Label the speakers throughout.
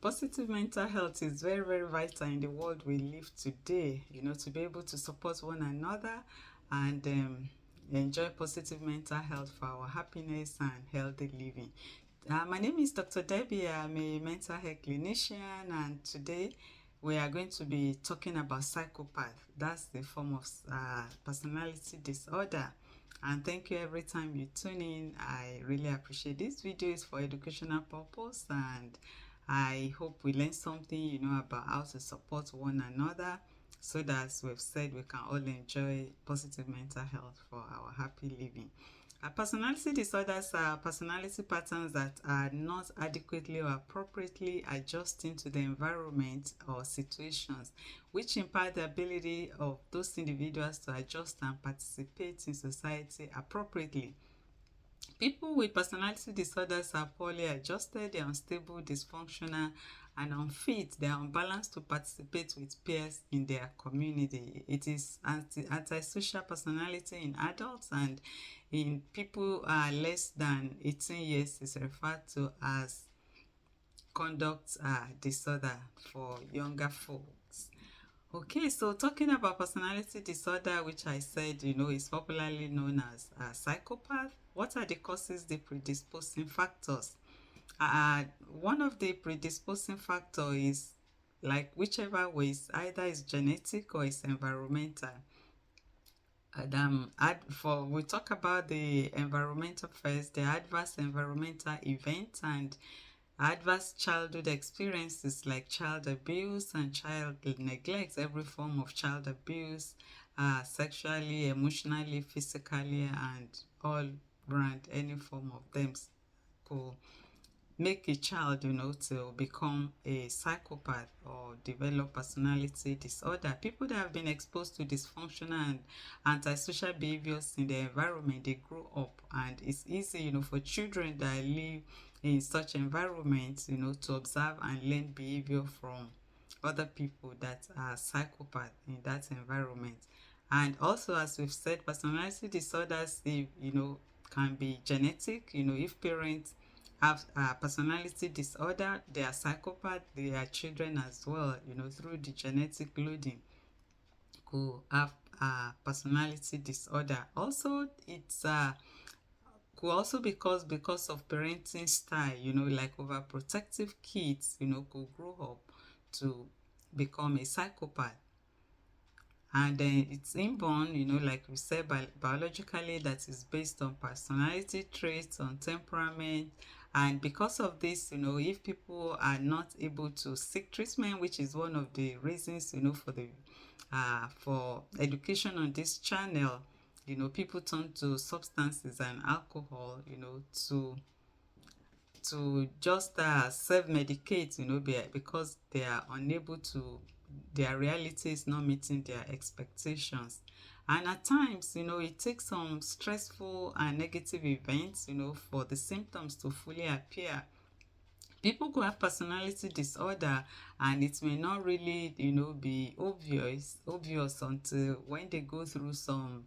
Speaker 1: Positive mental health is very, very vital in the world we live today, to be able to support one another and enjoy positive mental health for our happiness and healthy living. My name is Dr. Debbie. I'm a mental health clinician, and today we are going to be talking about psychopath. That's the form of personality disorder. And thank you every time you tune in. I really appreciate this video is for educational purpose, and I hope we learn something, about how to support one another so that, as we've said, we can all enjoy positive mental health for our happy living. Personality disorders are personality patterns that are not adequately or appropriately adjusting to the environment or situations, which impact the ability of those individuals to adjust and participate in society appropriately. People with personality disorders are poorly adjusted, they're unstable, dysfunctional, and unfit. They are unbalanced to participate with peers in their community. It is antisocial personality in adults, and in people less than 18 years is referred to as conduct disorder for younger folks. Okay, so talking about personality disorder, which I said, is popularly known as psychopath. What are the causes, the predisposing factors? One of the predisposing factor is, like, whichever way, is either is genetic or is environmental. We talk about the environmental first, the adverse environmental events and adverse childhood experiences like child abuse and child neglect, every form of child abuse, sexually, emotionally, physically, and all around, any form of them could make a child, to become a psychopath or develop personality disorder. People that have been exposed to dysfunctional and antisocial behaviors in their environment, they grow up, and it's easy, for children that live in such environments, to observe and learn behavior from other people that are psychopaths in that environment. And also, as we've said, personality disorders, can be genetic. If parents have personality disorder, they are psychopath, they are children as well, through the genetic loading could have personality disorder. Also, it's could also because of parenting style, like overprotective kids, could grow up to become a psychopath. And then it's inborn, like we said, biologically, that is based on personality traits, on temperament. And because of this, if people are not able to seek treatment, which is one of the reasons, for education on this channel, people turn to substances and alcohol, to just self-medicate, because they are unable to, their reality is not meeting their expectations. And at times, it takes some stressful and negative events, for the symptoms to fully appear. People could have personality disorder, and it may not really, be obvious until when they go through some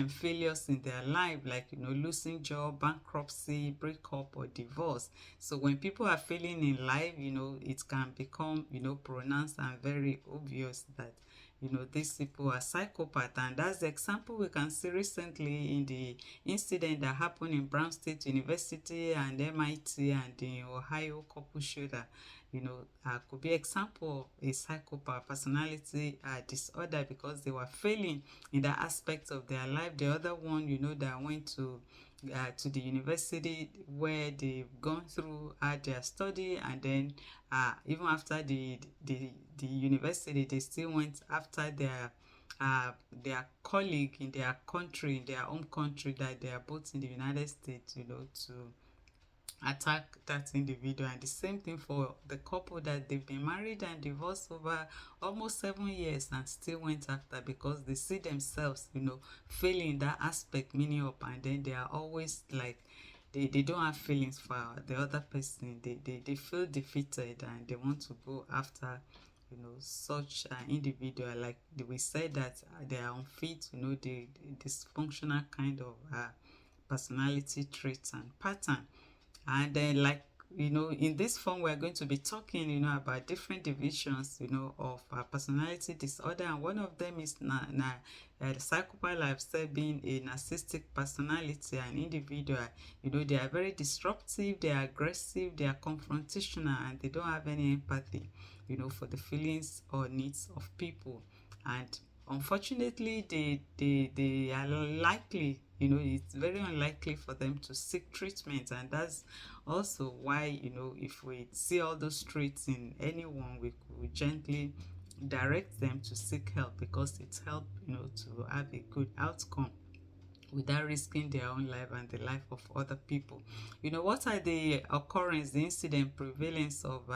Speaker 1: failures in their life, like, losing job, bankruptcy, breakup, or divorce. So when people are failing in life, it can become, pronounced and very obvious that, these people are psychopaths. And that's the example we can see recently in the incident that happened in Brown State University and MIT and in Ohio couple shooter. Could be example of a psychopath personality disorder, because they were failing in that aspect of their life. The other one, that went to the university where they've gone through their study, and then even after the university, they still went after their colleague in their country, in their home country, that they are both in the United States, to attack that individual. And the same thing for the couple that they've been married and divorced over almost 7 years and still went after, because they see themselves, failing in that aspect, meaning up, and then they are always like, they don't have feelings for the other person. They feel defeated, and they want to go after, such an individual. Like we said, that they are unfit, the dysfunctional kind of personality traits and pattern. And then, like in this form, we're going to be talking, about different divisions, of personality disorder. And one of them is the psychopath, I've said, being a narcissistic personality, an individual. They are very disruptive, they are aggressive, they are confrontational, and they don't have any empathy, for the feelings or needs of people. And unfortunately, they are likely, it's very unlikely for them to seek treatment. And that's also why, if we see all those traits in anyone, we could gently direct them to seek help, because it's help, to have a good outcome without risking their own life and the life of other people. What are the occurrence, the incident prevalence of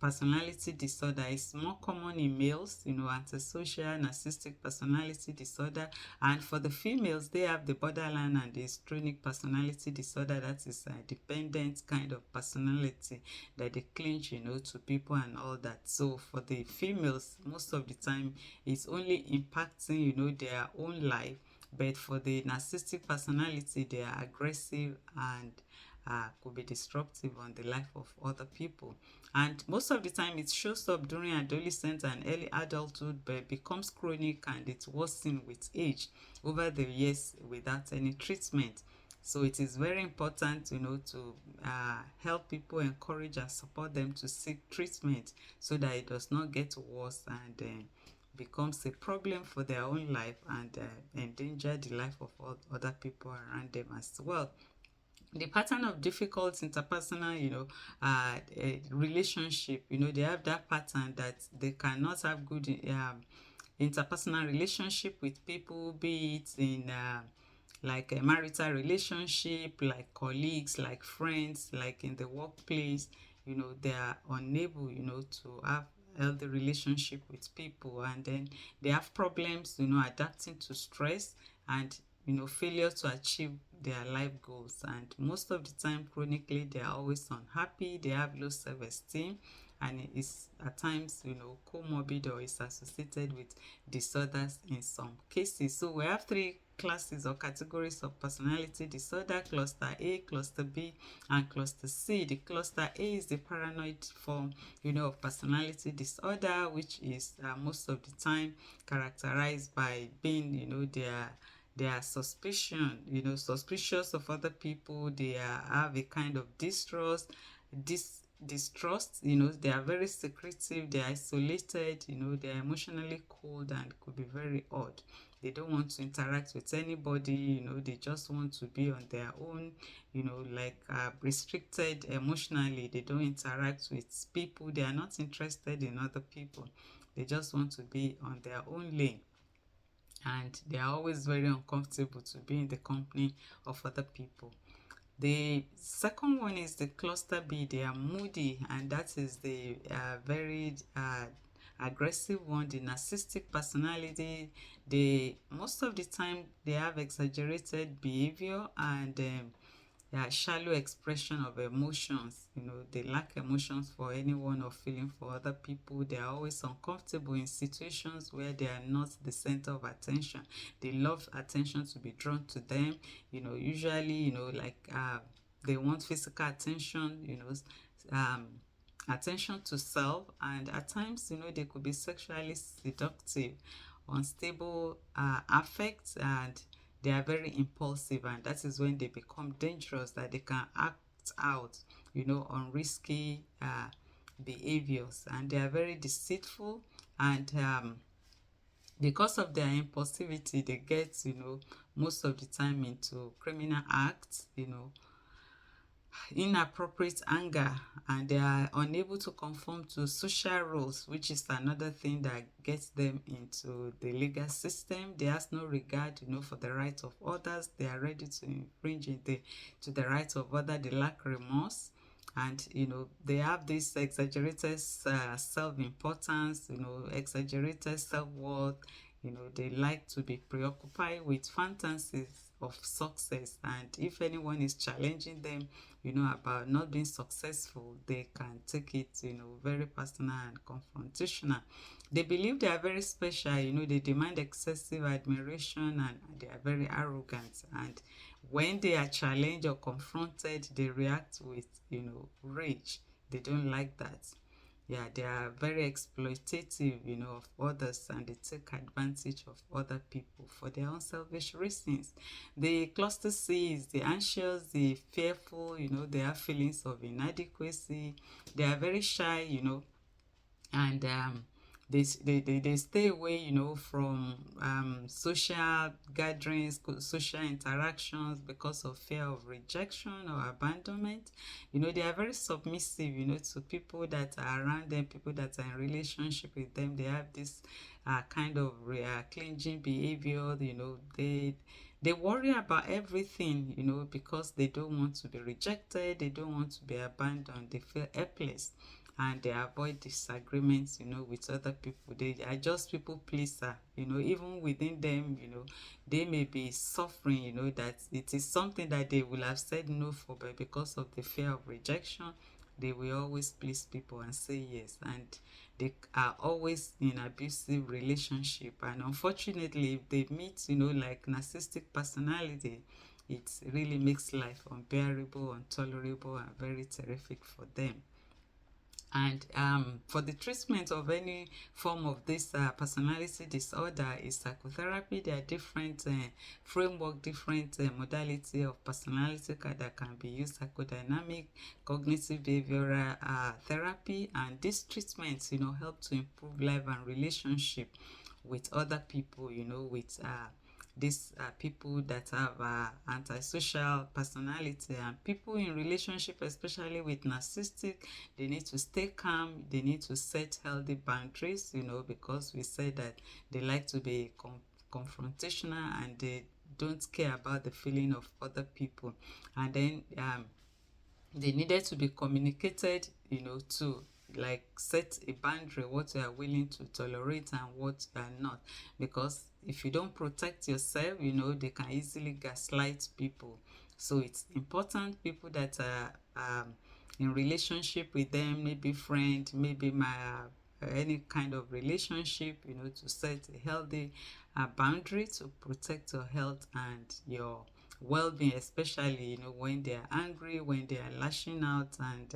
Speaker 1: personality disorder? Is more common in males, antisocial narcissistic personality disorder. And for the females, they have the borderline and the histrionic personality disorder. That is a dependent kind of personality that they cling, to people and all that. So for the females, most of the time, it's only impacting, their own life. But for the narcissistic personality, they are aggressive and could be disruptive on the life of other people. And most of the time, it shows up during adolescence and early adulthood, but becomes chronic, and it worsens with age over the years without any treatment. So it is very important, to help people, encourage and support them to seek treatment, so that it does not get worse and becomes a problem for their own life, and endanger the life of all other people around them as well. The pattern of difficult interpersonal, relationship, they have that pattern that they cannot have good interpersonal relationship with people, be it in like a marital relationship, like colleagues, like friends, like in the workplace. They are unable, to have healthy relationship with people, and then they have problems, adapting to stress, and failure to achieve their life goals. And most of the time, chronically, they are always unhappy, they have low self-esteem, and it is at times, comorbid, or is associated with disorders in some cases. So we have three classes or categories of personality disorder: cluster A, cluster B, and cluster C. The cluster A is the paranoid form, of personality disorder, which is most of the time characterized by being, they are suspicious of other people. They have a kind of distrust. They are very secretive, they are isolated, they are emotionally cold, and could be very odd. They don't want to interact with anybody. They just want to be on their own, like restricted emotionally. They don't interact with people, they are not interested in other people. They just want to be on their own lane, and they are always very uncomfortable to be in the company of other people. The second one is the cluster B. They are moody, and that is the very aggressive one, the narcissistic personality. They, most of the time, they have exaggerated behavior, and shallow expression of emotions. They lack emotions for anyone or feeling for other people. They are always uncomfortable in situations where they are not the center of attention. They love attention to be drawn to them. Usually, like they want physical attention, attention to self, and at times, they could be sexually seductive, unstable affect, and they are very impulsive, and that is when they become dangerous, that they can act out, on risky behaviors. And they are very deceitful, and because of their impulsivity, they get, most of the time into criminal acts, inappropriate anger, and they are unable to conform to social roles, which is another thing that gets them into the legal system. They have no regard, for the rights of others. They are ready to infringe to the rights of others. They lack remorse, and they have this exaggerated self-importance, exaggerated self-worth. They like to be preoccupied with fantasies of success, and if anyone is challenging them, about not being successful, they can take it, very personal and confrontational. They believe they are very special. They demand excessive admiration, and they are very arrogant. And when they are challenged or confronted, they react with, you know, rage. They don't like that. Yeah, they are very exploitative, you know, of others, and they take advantage of other people for their own selfish reasons. The cluster C is the anxious, the fearful, you know, they have feelings of inadequacy. They are very shy, you know, and they stay away, you know, from social gatherings, social interactions, because of fear of rejection or abandonment. You know, they are very submissive, you know, to people that are around them, people that are in relationship with them. They have this kind of clinging behavior, you know. They worry about everything, you know, because they don't want to be rejected, they don't want to be abandoned, they feel helpless, and they avoid disagreements, you know, with other people. They are just people pleaser, you know. Even within them, you know, they may be suffering, you know, that it is something that they will have said no for, but because of the fear of rejection, they will always please people and say yes. And they are always in abusive relationship, and unfortunately, if they meet, you know, like narcissistic personality, it really makes life unbearable, intolerable, and very terrific for them. And for the treatment of any form of this personality disorder is psychotherapy. There are different framework, different modality of personality that can be used: psychodynamic, cognitive behavioral therapy. And these treatments, you know, help to improve life and relationship with other people, you know, with these people that have antisocial personality, and people in relationship, especially with narcissistic. They need to stay calm, they need to set healthy boundaries, you know, because we say that they like to be confrontational, and they don't care about the feeling of other people. And then they needed to be communicated, you know, to like set a boundary, what you are willing to tolerate and what you are not. Because if you don't protect yourself, you know, they can easily gaslight people. So it's important, people that are in relationship with them, maybe friend, maybe my any kind of relationship, you know, to set a healthy boundary to protect your health and your well-being, especially, you know, when they are angry, when they are lashing out, and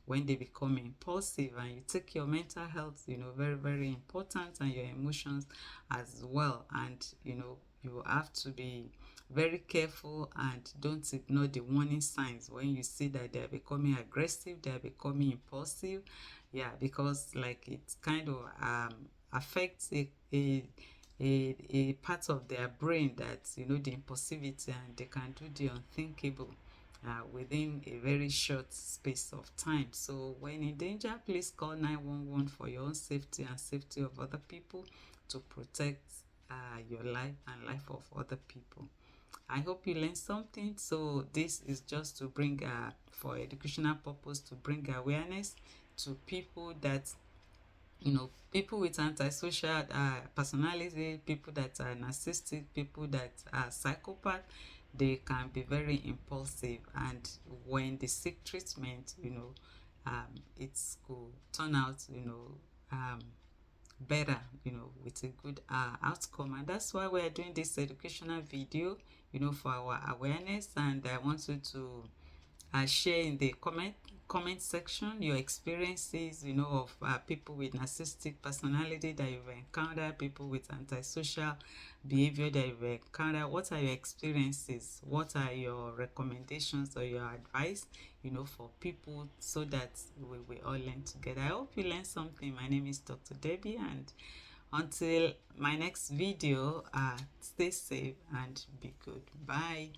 Speaker 1: when they become impulsive. And you take your mental health, you know, very, very important, and your emotions as well. And you know, you have to be very careful and don't ignore the warning signs when you see that they are becoming aggressive, they are becoming impulsive. Yeah, because like it kind of affects a part of their brain, that, you know, the impulsivity, and they can do the unthinkable within a very short space of time. So when in danger, please call 911 for your own safety and safety of other people, to protect your life and life of other people. I hope you learned something. So this is just to bring for educational purpose, to bring awareness to people that, you know, people with antisocial personality, people that are narcissistic, people that are psychopath. They can be very impulsive, and when they seek treatment, you know, it could turn out, you know, better, you know, with a good outcome. And that's why we're doing this educational video, you know, for our awareness. And I want you to share in the comment section your experiences, you know, of people with narcissistic personality that you've encountered, people with antisocial behavior that you've encountered. What are your experiences? What are your recommendations or your advice, you know, for people, so that we all learn together? I hope you learned something. My name is Dr. Debbie, and until my next video, stay safe and be good. Bye.